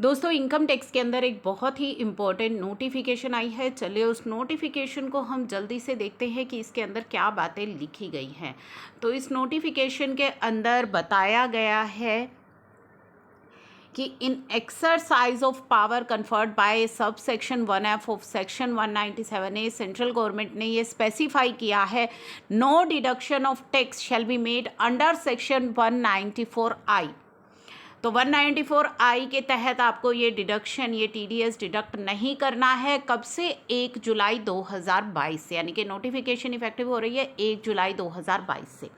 दोस्तों income tax के अंदर एक बहुत ही इम्पोर्टेंट नोटिफिकेशन आई है। चलिए उस नोटिफिकेशन को हम जल्दी से देखते हैं कि इसके अंदर क्या बातें लिखी गई हैं। तो इस नोटिफिकेशन के अंदर बताया गया है कि in exercise of power conferred by sub section 1F of section 197A central government ने ये स्पेसिफाई किया है, no deduction of tax shall be made under section 194I। तो 194I के तहत आपको ये डिडक्शन, ये TDS डिडक्ट नहीं करना है। कब से? 1 जुलाई 2022 से, यानी कि नोटिफिकेशन इफेक्टिव हो रही है 1 जुलाई 2022 से।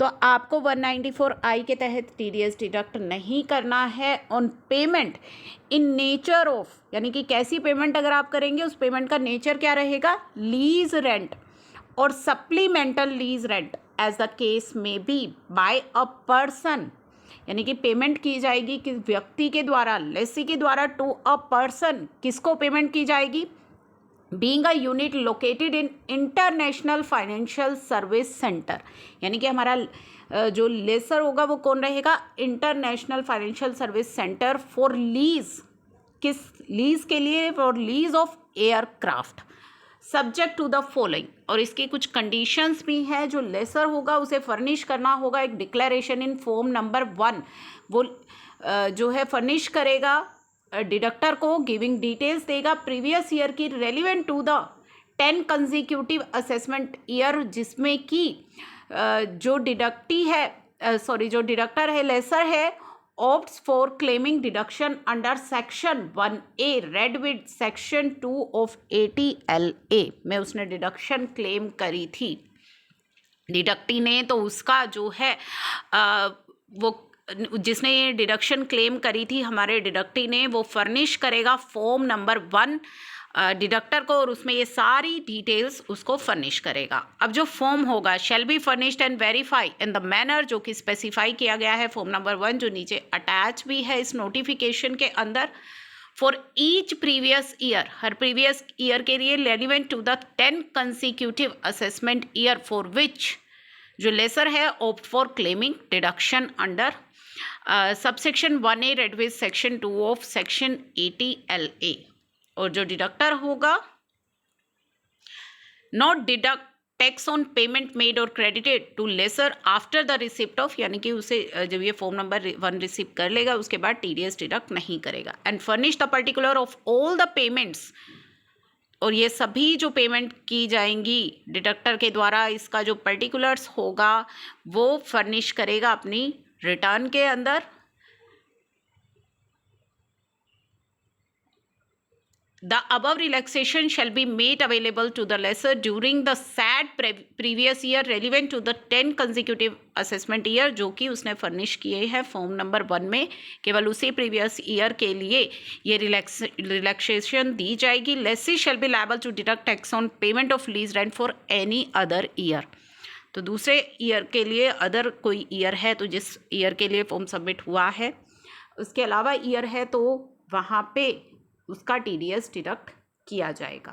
तो आपको 194I के तहत TDS डिडक्ट नहीं करना है on payment in nature of, यानी कि कैसी पेमेंट अगर आप करेंगे उस पेमेंट का नेचर क्या रहेगा? लीज रेंट और supplemental lease rent as the case may be by a person, यानी कि पेमेंट की जाएगी किस व्यक्ति के द्वारा, लेसी के द्वारा, टू अ पर्सन। किसको पेमेंट की जाएगी? Being a unit located in international financial service centre, यानी कि हमारा जो लेसर होगा वो कौन रहेगा? International financial service centre for lease. किस लीज के लिए? For lease of aircraft subject to the following. और इसकी कुछ कंडीशंस भी हैं। जो लेसर होगा उसे फर्निश करना होगा एक डिक्लेरेशन इन फॉर्म नंबर 1, वो जो है फर्निश करेगा डिडक्टर को, गिविंग डिटेल्स देगा प्रीवियस ईयर की relevant to the 10 consecutive assessment year, जिसमें कि जो डिडक्टी है जो डिडक्टर है, लेसर है, opts for claiming deduction under section 1A read with section 2 of ATLA में उसने डिडक्शन क्लेम करी थी डिडक्टी ने। तो उसका जो है वो जिसने ये डिडक्शन क्लेम करी थी हमारे डिडक्टी ने, वो फर्निश करेगा फॉर्म नंबर 1 डिडक्टर को, और उसमें ये सारी डिटेल्स उसको फर्निश करेगा। अब जो फॉर्म होगा shall be furnished and verify in the manner, जो कि स्पेसिफाई किया गया है फॉर्म नंबर 1, जो नीचे अटैच भी है इस नोटिफिकेशन के अंदर। फॉर ईच प्रीवियस ईयर, हर प्रीवियस ईयर के लिए, relevant to the 10 consecutive assessment year for which जो लेसर है opt for claiming deduction under subsection 1A read with section 2 of section 80LA। और जो डिडक्टर होगा not deduct tax on payment made और credited to lesser after the receipt of, यानी कि उसे जब ये फॉर्म नंबर 1 रिसीव कर लेगा उसके बाद TDS डिडक्ट नहीं करेगा। And furnish the particular of all the payments, और ये सभी जो पेमेंट की जाएंगी डिडक्टर के द्वारा, इसका जो पर्टिकुलर्स होगा वो फर्निश करेगा अपनी रिटर्न के अंदर। The above relaxation shall be made available to the lessor during the said previous year relevant to the 10 consecutive assessment year, जो कि उसने फर्निश किए हैं फॉर्म नंबर 1 में। केवल उसी प्रीवियस ईयर के लिए ये रिलैक्सेशन दी जाएगी। Lesi shall be liable to deduct tax on payment of lease rent for any other year। तो दूसरे ईयर के लिए अदर कोई ईयर है तो जिस ईयर के लिए फॉर्म सबमिट हुआ है उसके अलावा ईयर है तो वहाँ पे उसका TDS डिडक्ट किया जाएगा।